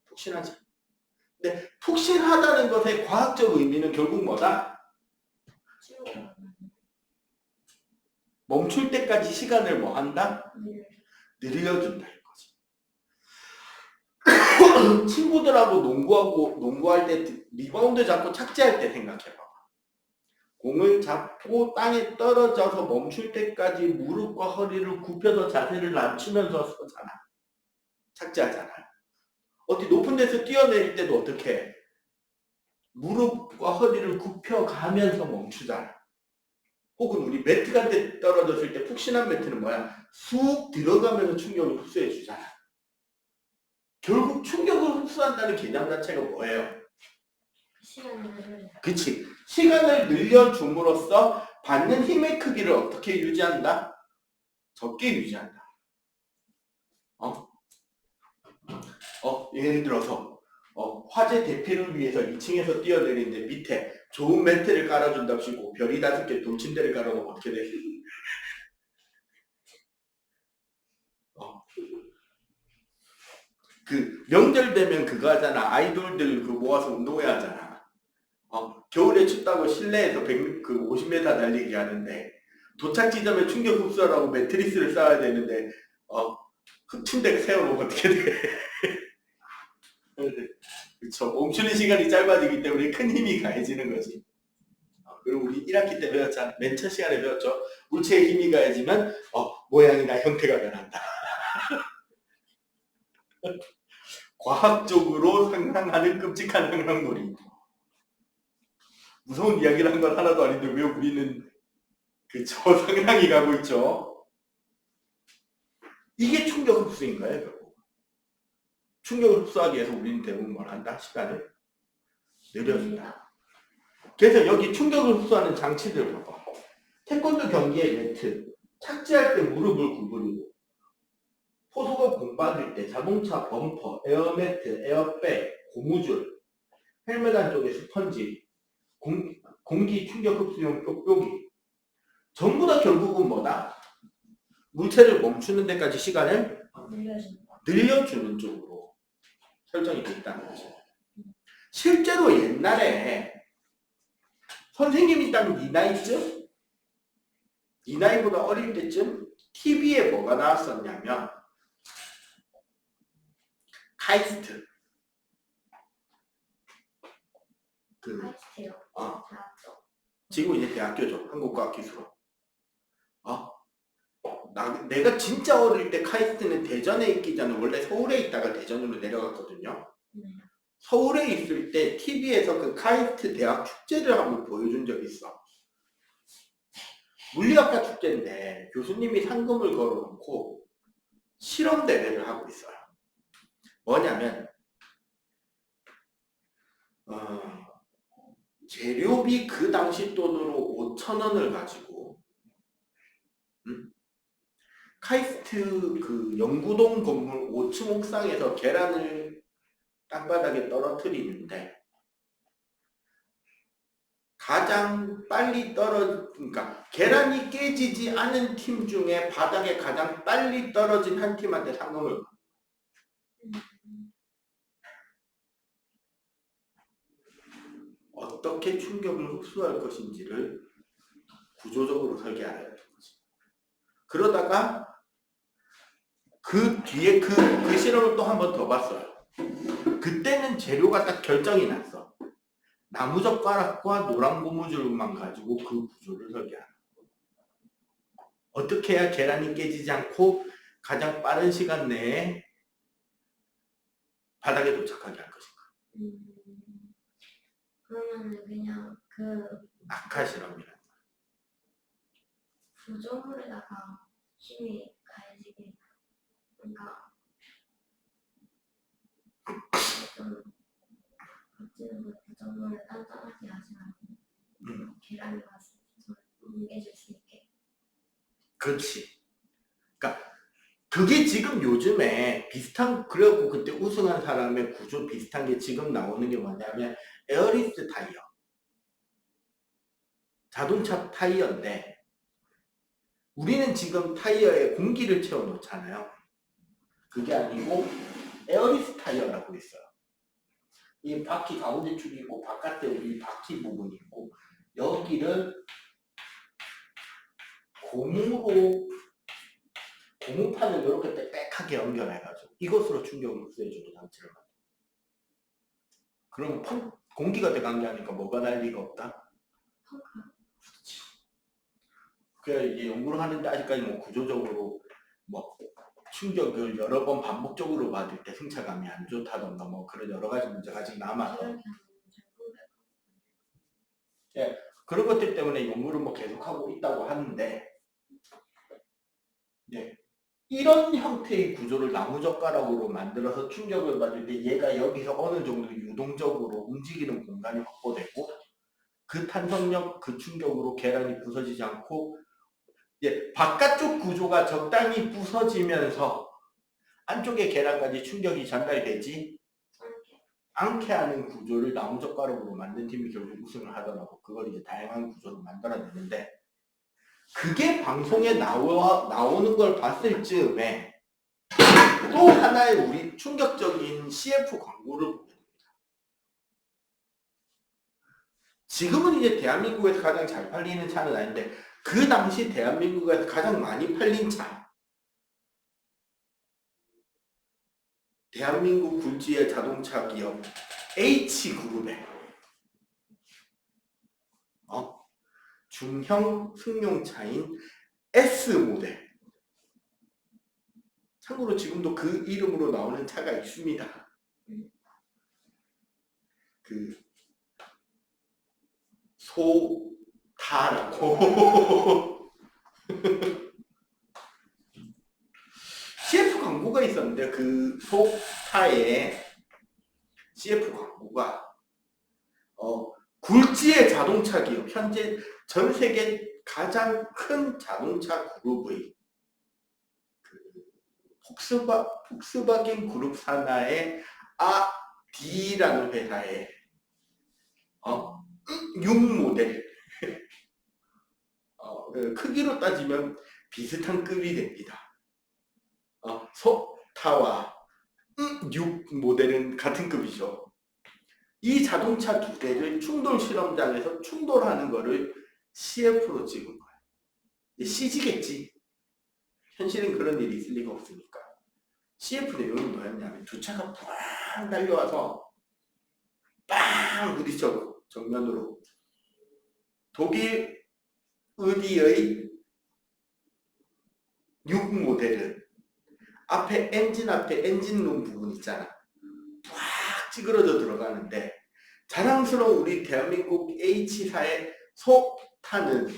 푹신하지. 근데 푹신하다는 것의 과학적 의미는 결국 뭐다? 멈출 때까지 시간을 뭐 한다? 늘려준다 이거지. 친구들하고 농구할 때 리바운드 잡고 착지할 때 생각해봐. 공을 잡고 땅에 떨어져서 멈출 때까지 무릎과 허리를 굽혀서 자세를 낮추면서 서잖아. 착지하잖아. 어디 높은 데서 뛰어내릴 때도 어떻게 해? 무릎과 허리를 굽혀가면서 멈추잖아. 혹은 우리 매트 같은 데 떨어졌을 때 푹신한 매트는 뭐야? 쑥 들어가면서 충격을 흡수해 주잖아. 결국 충격을 흡수한다는 개념 자체가 뭐예요? 그치. 시간을 늘려줌으로써 받는 힘의 크기를 어떻게 유지한다? 적게 유지한다. 예를 들어서 화재 대피를 위해서 2층에서 뛰어내리는데 밑에 좋은 매트를 깔아준답시고 별이 5개 돌침대를 깔아놓으면 어떻게 돼? 그 명절 되면 그거 하잖아. 아이돌들 그 모아서 운동회 하잖아. 겨울에 춥다고 실내에서 50m 달리기 하는데 도착 지점에 충격 흡수하라고 매트리스를 쌓아야 되는데 흡춘 데 세워놓으면 어떻게 돼? 그렇죠. 멈추는 시간이 짧아지기 때문에 큰 힘이 가해지는 거지. 그리고 우리 1학기 때 배웠잖아. 맨 첫 시간에 배웠죠. 물체의 힘이 가해지면 모양이나 형태가 변한다. 과학적으로 상상하는 끔찍한 상상놀이. 무서운 이야기를 한 건 하나도 아닌데 왜 우리는 그저 상상이 가고 있죠. 이게 충격 흡수인 거예요, 결국. 충격을 흡수하기 위해서 우리는 대부분 뭘 한다? 시간을 늘려준다. 그래서 여기 충격을 흡수하는 장치들 봐봐. 태권도 경기의 매트, 착지할 때 무릎을 구부리고, 포수가 공 받을 때 자동차 범퍼, 에어매트, 에어백, 고무줄, 헬멧 안쪽에 스펀지, 공기 충격 흡수용 뾱뾱이. 전부 다 결국은 뭐다? 물체를 멈추는 데까지 시간을 늘려주는 쪽으로 설정이 돼 있다는 거죠. 실제로 옛날에 선생님이 딱 이 나이쯤? 이 나이보다 어릴 때쯤 TV에 뭐가 나왔었냐면 카이스트. 카이스트요. 지금 이제 대학교죠. 한국과학기술원. 내가 진짜 어릴 때 카이스트는 대전에 있기 전에 원래 서울에 있다가 대전으로 내려갔거든요. 서울에 있을 때 TV에서 그 카이스트 대학 축제를 한번 보여준 적이 있어. 물리학과 축제인데 교수님이 상금을 걸어놓고 실험 대회를 하고 있어요. 뭐냐면 재료비 그 당시 돈으로 5,000원을 가지고 카이스트 그 영구동 건물 5층 옥상에서 계란을 땅바닥에 떨어뜨리는데 가장 빨리 그러니까 계란이 깨지지 않은 팀 중에 바닥에 가장 빨리 떨어진 한 팀한테 상금을 어떻게 충격을 흡수할 것인지를 구조적으로 설계하는 거지. 그러다가 그 뒤에 그 실험을 또 한 번 더 봤어요. 그때는 재료가 딱 결정이 났어. 나무젓가락과 노란 고무줄만 가지고 그 구조를 설계하는 거야. 어떻게 해야 계란이 깨지지 않고 가장 빠른 시간 내에 바닥에 도착하게 할 것인가. 그러면은 그냥 그 낙하 실험이라는 거야. 구조물에다가 힘이 가해지게 그러니까 좀 구조물을 단단하게 하지 않고 계란이 갔을 때 좀 뭉개질 수 있게. 그렇지. 그러니까 그게 지금 요즘에 비슷한 그래갖고 그때 우승한 사람의 구조 비슷한 게 지금 나오는 게 뭐냐면 에어리스 타이어. 자동차 타이어인데 우리는 지금 타이어에 공기를 채워 놓잖아요. 그게 아니고 에어리스 타이어라고 있어요. 이 바퀴 가운데 축이 있고 바깥에 우리 바퀴 부분이 있고 여기를 고무판을 이렇게 빽빽하게 연결해가지고 이것으로 충격을 흡수해주는 장치를 만들어. 그러면 공기가 들어간 게 아니까 뭐가 날 리가 없다? 그렇지. 그래 이제 연구를 하는데 아직까지 뭐 구조적으로 뭐 충격을 여러 번 반복적으로 받을 때 승차감이 안 좋다던가 뭐 그런 여러 가지 문제가 아직 남아서 예, 그런 것들 때문에 연구를 뭐 계속하고 있다고 하는데 예, 이런 형태의 구조를 나무젓가락으로 만들어서 충격을 받을 때 얘가 여기서 어느 정도 유동적으로 움직이는 공간이 확보되고 그 탄성력, 그 충격으로 계란이 부서지지 않고 예, 바깥쪽 구조가 적당히 부서지면서 안쪽의 계란까지 충격이 전달되지 않게 하는 구조를 나무젓가락으로 만든 팀이 결국 우승을 하더라고. 그걸 이제 다양한 구조로 만들어내는데 그게 방송에 나오는 걸 봤을 즈음에 또 또 하나의 우리 충격적인 CF 광고를 보게 됩니다. 지금은 이제 대한민국에서 가장 잘 팔리는 차는 아닌데 그 당시 대한민국에서 가장 많이 팔린 차. 대한민국 굴지의 자동차 기업 H그룹의 중형 승용차인 S모델. 참고로 지금도 그 이름으로 나오는 차가 있습니다. 그 소타라고 CF 광고가 있었는데 그 소타의 CF 광고가 굴지의 자동차 기업, 현재 전 세계 가장 큰 자동차 그룹의 폭스바겐 그룹 산하의 D라는 회사의 6모델 크기로 따지면 비슷한 급이 됩니다. 소타와 6모델은 같은 급이죠. 이 자동차 두 대를 충돌 실험장에서 충돌하는 거를 CF로 찍은 거예요. CG겠지. 현실은 그런 일이 있을 리가 없으니까. CF 내용이 뭐였냐면 두 차가 팡 달려와서 빵 부딪혀 정면으로. 독일 어디의 6모델은 앞에 엔진룸 부분 있잖아. 꽉 찌그러져 들어가는데 자랑스러운 우리 대한민국 H사의 소타는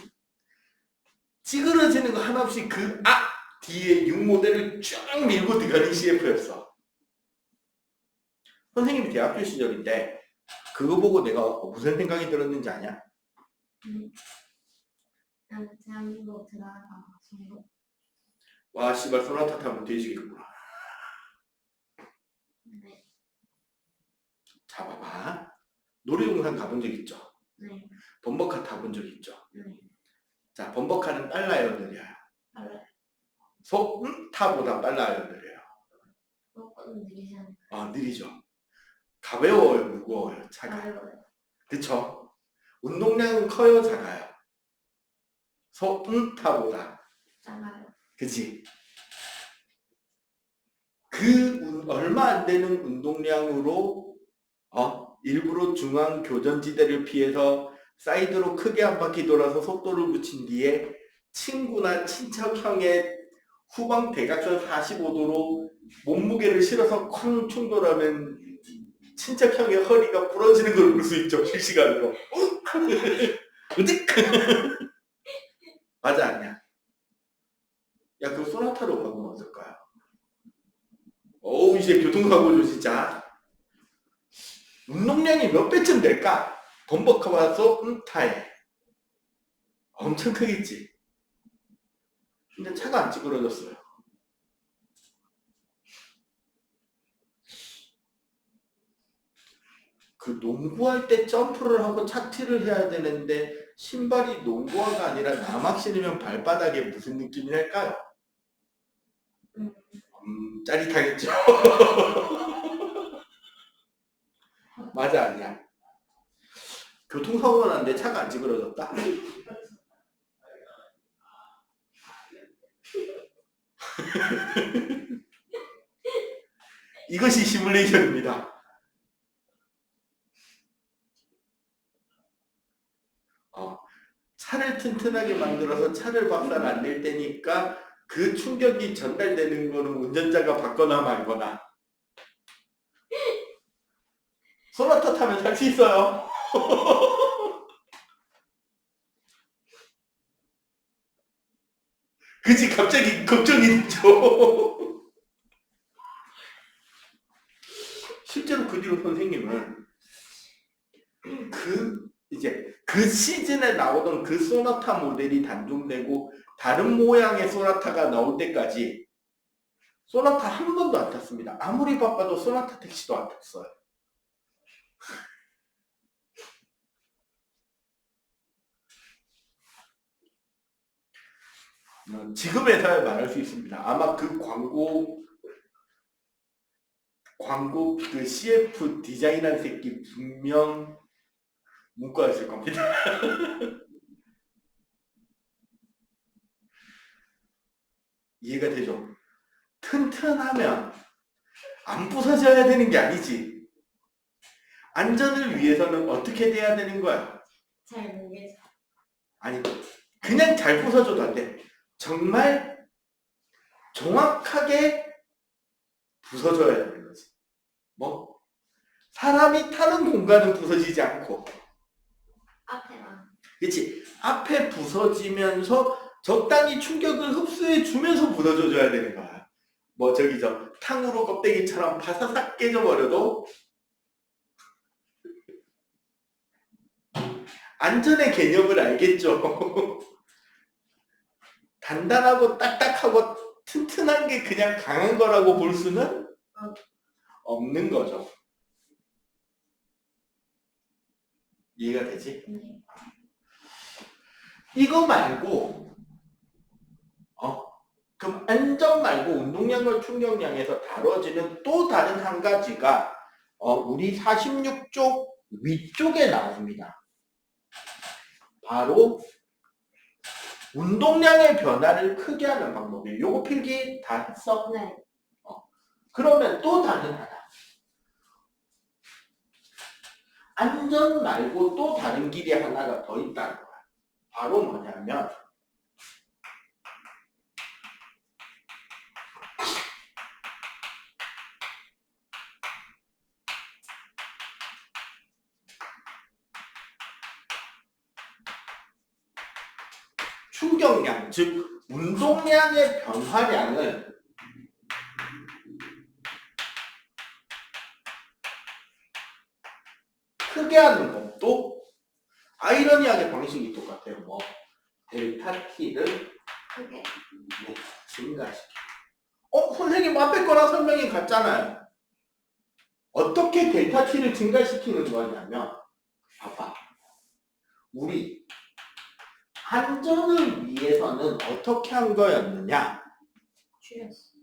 찌그러지는 거 하나 없이 그 뒤에 6모델을 쭉 밀고 들어가는 CF였어. 선생님이 대학교 시절인데 그거 보고 내가 무슨 생각이 들었는지 아냐? 대한민국 들어가다 정도. 와 씨발 소나타 타면 돼지겠구나. 네. 자 봐봐. 놀이동산 가본 적 있죠? 네. 범버카 타본 적 있죠? 네. 자 범버카는 빨라요 느려요? 빨라요. 소타보다 빨라요 느려요? 조금 느리지 않을까요? 느리죠. 가벼워요 무거워요 차가? 가벼워요. 그쵸? 운동량은 커요 작아요? 소타보다 작아요. 그치? 얼마 안 되는 운동량으로 일부러 중앙 교전지대를 피해서 사이드로 크게 한 바퀴 돌아서 속도를 붙인 뒤에 친구나 친척형의 후방 대각선 45도로 몸무게를 실어서 쾅 충돌하면 친척형의 허리가 부러지는 걸 볼 수 있죠 실시간으로. 맞아 아니야? 야 그거 소나타로 가보면 어떨까요? 이제 교통사고죠 진짜. 운동량이 몇 배쯤 될까? 범버카와 소타에 엄청 크겠지. 근데 차가 안 찌그러졌어요. 그 농구할 때 점프를 하고 착지를 해야 되는데 신발이 농구화가 아니라 나막 신으면 발바닥에 무슨 느낌이 날까요? 짜릿하겠죠? 맞아 아니야? 교통사고가 났는데 차가 안 찌그러졌다? 이것이 시뮬레이션입니다. 차를 튼튼하게 만들어서 차를 박살 안 낼 테니까 그 충격이 전달되는 거는 운전자가 받거나 말거나. 소나타 타면 살 수 있어요. 그치 갑자기 걱정이 되죠. 실제로 그 뒤로 선생님은 그 시즌에 나오던 그 소나타 모델이 단종되고 다른 모양의 소나타가 나올 때까지 소나타 한 번도 안 탔습니다. 아무리 바빠도 소나타 택시도 안 탔어요. 지금에서야 말할 수 있습니다. 아마 그 광고 광고 그 CF 디자인한 새끼 분명 문과였을 겁니다. 이해가 되죠? 튼튼하면 안 부서져야 되는 게 아니지. 안전을 위해서는 어떻게 돼야 되는 거야? 잘 모르겠어. 아니, 그냥 잘 부서져도 안 돼. 정말 정확하게 부서져야 되는 거지. 뭐? 사람이 타는 공간은 부서지지 않고, 앞에만. 그치? 앞에 부서지면서 적당히 충격을 흡수해 주면서 부서져줘야 되는 거야. 뭐 저기 탕후루 껍데기처럼 바사삭 깨져버려도 안전의 개념을 알겠죠. 단단하고 딱딱하고 튼튼한 게 그냥 강한 거라고 볼 수는 없는 거죠. 이해가 되지? 네. 이거 말고 그럼 안전 말고 운동량과 충격량에서 다뤄지는 또 다른 한 가지가 우리 46쪽 위쪽에 나옵니다. 바로 운동량의 변화를 크게 하는 방법이에요. 요거 필기 다 했어? 네. 그러면 또 다른 하나. 안전 말고 또 다른 길이 하나가 더 있다는 거야. 바로 뭐냐면 충격량, 즉 운동량의 변화량을 크게 하는 것도 아이러니하게 방식이 똑같아요. 뭐 델타 T를 크게. 증가시켜. 선생님 앞에 거랑 설명이 같잖아요. 어떻게 델타 T를 증가시키는 거냐면 봐봐. 우리 안전을 위해서는 어떻게 한 거였느냐? 줄였어.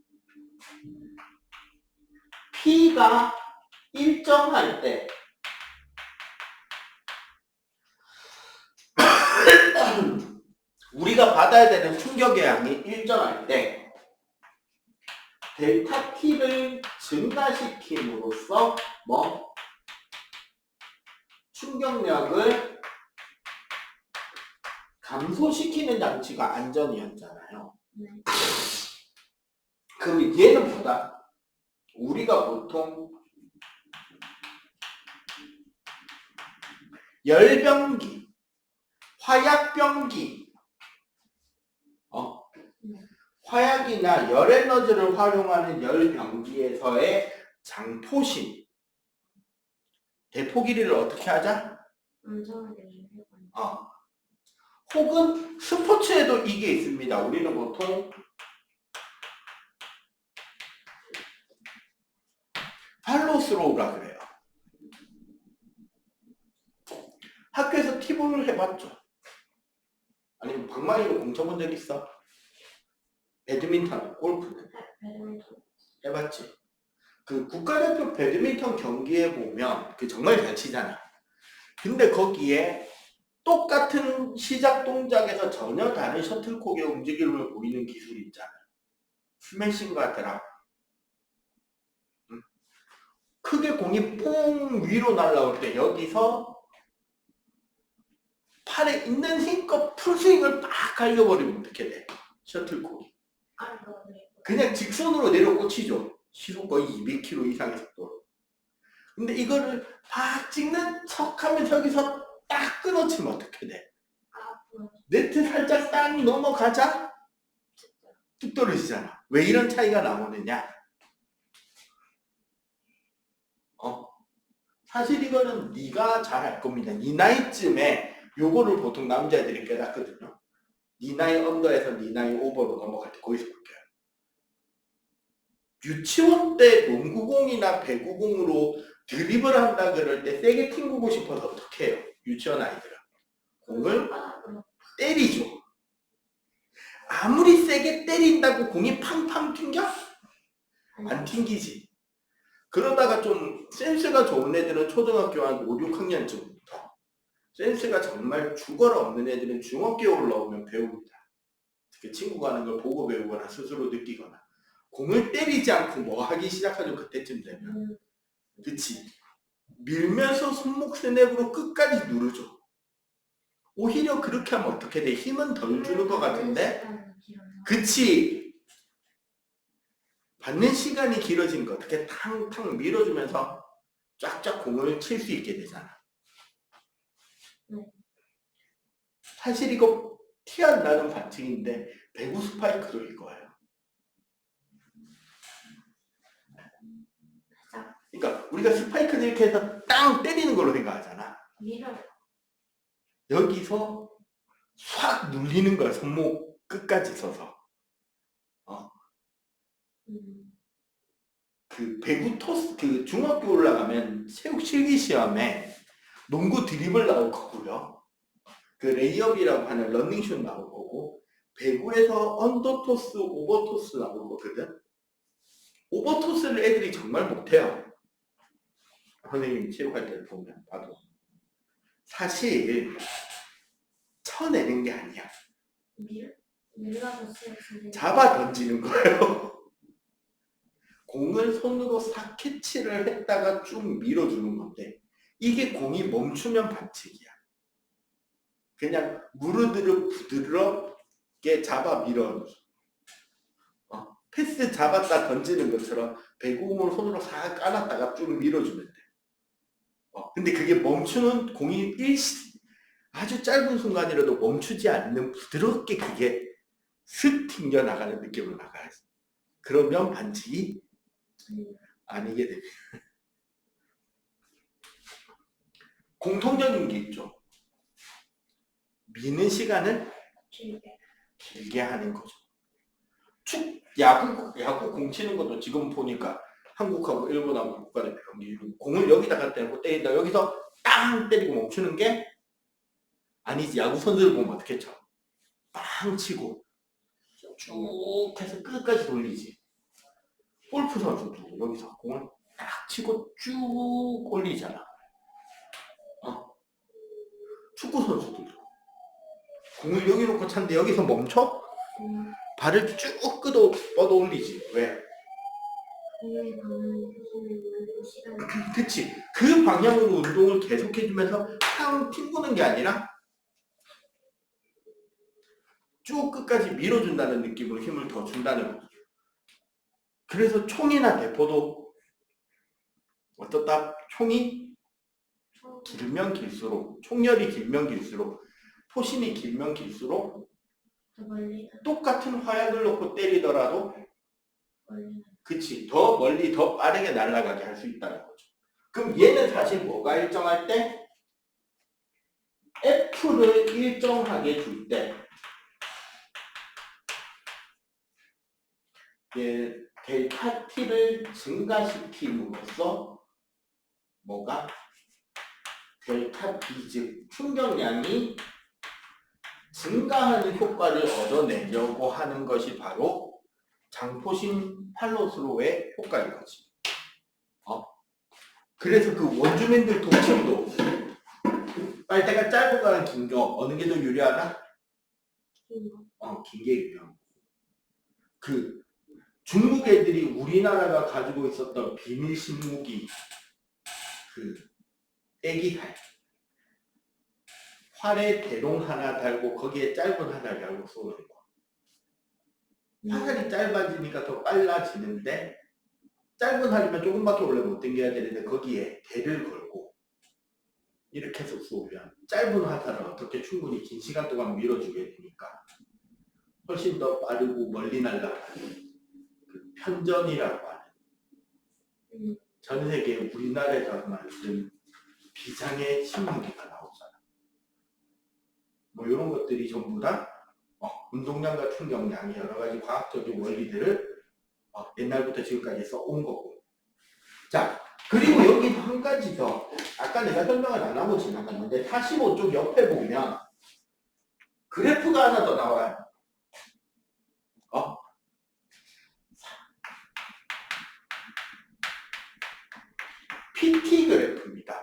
P가 일정할 때 우리가 받아야 되는 충격의 양이 일정할 때 델타 T를 증가시킴으로써 뭐 충격력을 감소시키는 장치가 안전이었잖아요. 네. 그럼 얘는 뭐다? 우리가 보통 열병기, 화약병기, 화약이나 열에너지를 활용하는 열병기에서의 장포심, 대포 길이를 어떻게 하자? 안전하게 해봐. 혹은 스포츠에도 이게 있습니다. 우리는 보통 팔로스로우라 그래요. 학교에서 티볼을 해봤죠? 아니면 방망이로 공 쳐본 적 있어? 배드민턴, 골프는? 배드민턴. 해봤지? 그 국가대표 배드민턴 경기에 보면 그 정말 잘 치잖아. 근데 거기에 똑같은 시작 동작에서 전혀 다른 셔틀콕의 움직임을 보이는 기술이 있잖아. 스매싱과 드랍. 크게 공이 뽕 위로 날아올 때 여기서 팔에 있는 힘껏 풀스윙을 막 갈려버리면 어떻게 돼? 셔틀콕이. 그냥 직선으로 내려 꽂히죠. 시속 거의 200km 이상의 속도로. 근데 이거를 팍 찍는 척하면 여기서 딱 끊어치면 어떻게 돼? 네트 살짝 딱 넘어가자? 뚝 떨어지잖아. 왜 이런 차이가 나오느냐? 사실 이거는 네가 잘 알 겁니다. 네 나이쯤에 요거를 보통 남자애들이 깨닫거든요. 네 나이 언더에서 네 나이 오버로 넘어갈 때 거기서 볼게요. 유치원 때 농구공이나 배구공으로 드리블 한다 그럴 때 세게 튕기고 싶어서 어떻게 해요? 유치원 아이들은 공을 때리죠. 아무리 세게 때린다고 공이 팡팡 튕겨? 안 튕기지. 그러다가 좀 센스가 좋은 애들은 초등학교 한 5, 6학년쯤부터, 센스가 정말 죽어라 없는 애들은 중학교에 올라오면 배웁니다. 그 친구가 하는 걸 보고 배우거나 스스로 느끼거나. 공을 때리지 않고 뭐 하기 시작하죠. 그때쯤 되면. 그치? 밀면서 손목 스냅으로 끝까지 누르죠. 오히려 그렇게 하면 어떻게 돼? 힘은 덜 주는 것 같은데? 그치? 받는 시간이 길어지니까 어떻게 탕탕 밀어주면서 쫙쫙 공을 칠 수 있게 되잖아. 사실 이거 티 안 나는 반칙인데 배구 스파이크도 이거예요. 그러니까 우리가 스파이크를 이렇게 해서 땅 때리는 걸로 생각하잖아. 여기서 확 눌리는 거야. 손목 끝까지 서서. 그 배구 토스, 그 중학교 올라가면 체육 실기 시험에 농구 드리블 나올 거고요. 그 레이업이라고 하는 러닝슛 나올 거고, 배구에서 언더 토스, 오버 토스 나올 거거든. 오버 토스를 애들이 정말 못해요. 선생님이 체육할 때를 보면 봐도. 사실 쳐내는 게 아니야. 잡아 던지는 거예요. 공을 손으로 싹 캐치를 했다가 쭉 밀어주는 건데, 이게 공이 멈추면 반칙이야. 그냥 무르르 부드럽게 잡아 밀어. 패스 잡았다 던지는 것처럼 배구공을 손으로 싹 까놨다가 쭉 밀어주면 돼. 근데 그게 멈추는 공이 아주 짧은 순간이라도 멈추지 않는 부드럽게 그게 슥 튕겨나가는 느낌으로 나가야지. 그러면 반칙이 아니게 됩니다. 공통적인 게 있죠. 미는 시간을 길게 하는 거죠. 야구 공 치는 것도 지금 보니까 한국하고 일본하고 국가대표 경기 공을 여기다가 때리고 때린다. 여기서 땅 때리고 멈추는 게 아니지. 야구 선수들 보면 어떻게 쳐? 빵 치고 쭉 해서 끝까지 돌리지. 골프 선수도 여기서 공을 딱 치고 쭉 올리잖아. 축구 선수들도 공을 여기 놓고 찼는데 여기서 멈춰? 발을 쭉 뻗어 올리지. 왜? 그치. 그 방향으로 운동을 계속해주면서 탕 튕구는 게 아니라 쭉 끝까지 밀어준다는 느낌으로 힘을 더 준다는 거죠. 그래서 총이나 대포도 어떻다? 총이 길면 길수록, 총열이 길면 길수록, 포신이 길면 길수록 똑같은 화약을 놓고 때리더라도 그치. 더 멀리 더 빠르게 날아가게 할 수 있다는 거죠. 그럼 얘는 사실 뭐가 일정할 때? F를 일정하게 줄 때 델타 T를 증가시킴으로써 뭐가? 델타 B 즉 충격량이 증가하는 효과를 얻어내려고 하는 것이 바로 장포신 팔로스로의 효과인 거지. 그래서 그 원주민들 독침도 빨대가 짧은 거랑 긴 거 어느 게 더 유리하다? 긴 게 유리한 거. 그 중국 애들이 우리나라가 가지고 있었던 비밀 신무기 그 애기칼 활에 대롱 하나 달고 거기에 짧은 하나 달고 쏘는 거. 화살이 짧아지니까 더 빨라지는데 짧은 활이면 조금밖에 원래 못 당겨야 되는데 거기에 대를 걸고 이렇게 해서 쏘면 짧은 화살을 어떻게 충분히 긴 시간 동안 밀어주게 되니까 훨씬 더 빠르고 멀리 날아가는 그 편전이라고 하는 전 세계 우리나라에서 만든 비장의 신무기가 나오잖아. 뭐 이런 것들이 전부 다 운동량과 충격량이 여러 가지 과학적인 원리들을 옛날부터 지금까지 써온 거고. 자, 그리고 여기 한 가지 더. 아까 내가 설명을 안 하고 지나갔는데 45쪽 옆에 보면 그래프가 하나 더 나와요. PT 그래프입니다.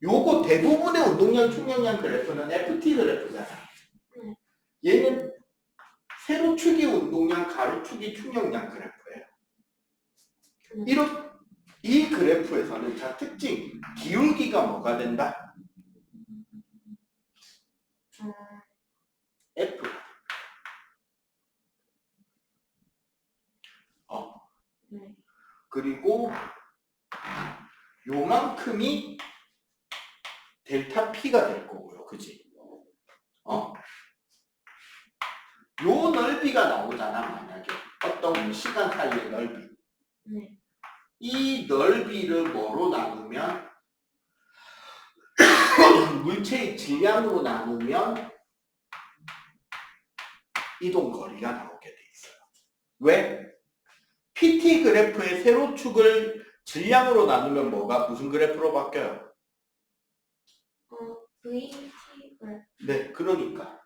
요거 대부분의 운동량 충격량 그래프는 FT 그래프잖아. 얘는 세로축이 운동량, 가로축이 충격량 그래프예요. 이 그래프에서는 자 특징, 기울기가 뭐가 된다? F. 그리고 요만큼이 델타 P가 될 거고요. 그지? 요 넓이가 나오잖아, 만약에. 어떤 시간 사이의 넓이. 이 넓이를 뭐로 나누면 물체의 질량으로 나누면 이동 거리가 나오게 돼 있어요. 왜? PT 그래프의 세로축을 질량으로 나누면 뭐가 무슨 그래프로 바뀌어요? VT 그래프. 네, 그러니까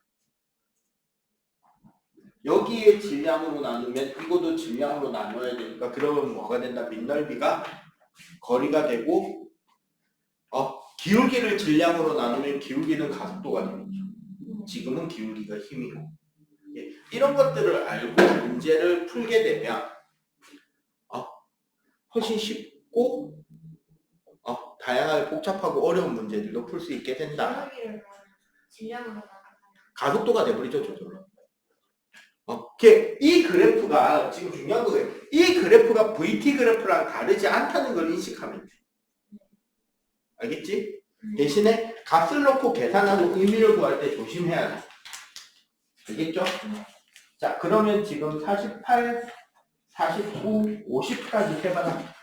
여기에 질량으로 나누면 이것도 질량으로 나눠야 되니까 그러면 뭐가 된다? 밑넓이가 거리가 되고 기울기를 질량으로 나누면 기울기는 가속도가 되겠죠. 지금은 기울기가 힘이고 이런 것들을 알고 문제를 풀게 되면 훨씬 쉽고 다양하게 복잡하고 어려운 문제들도 풀 수 있게 된다. 기울기를 질량으로 나누면 가속도가 돼버리죠, 저절로. 이 그래프가 지금 중요한 거예요. 이 그래프가 VT 그래프랑 다르지 않다는 걸 인식하면 돼. 알겠지? 대신에 값을 넣고 계산하고 의미를 구할 때 조심해야 돼. 알겠죠? 자, 그러면 지금 48, 49, 50까지 해봐라.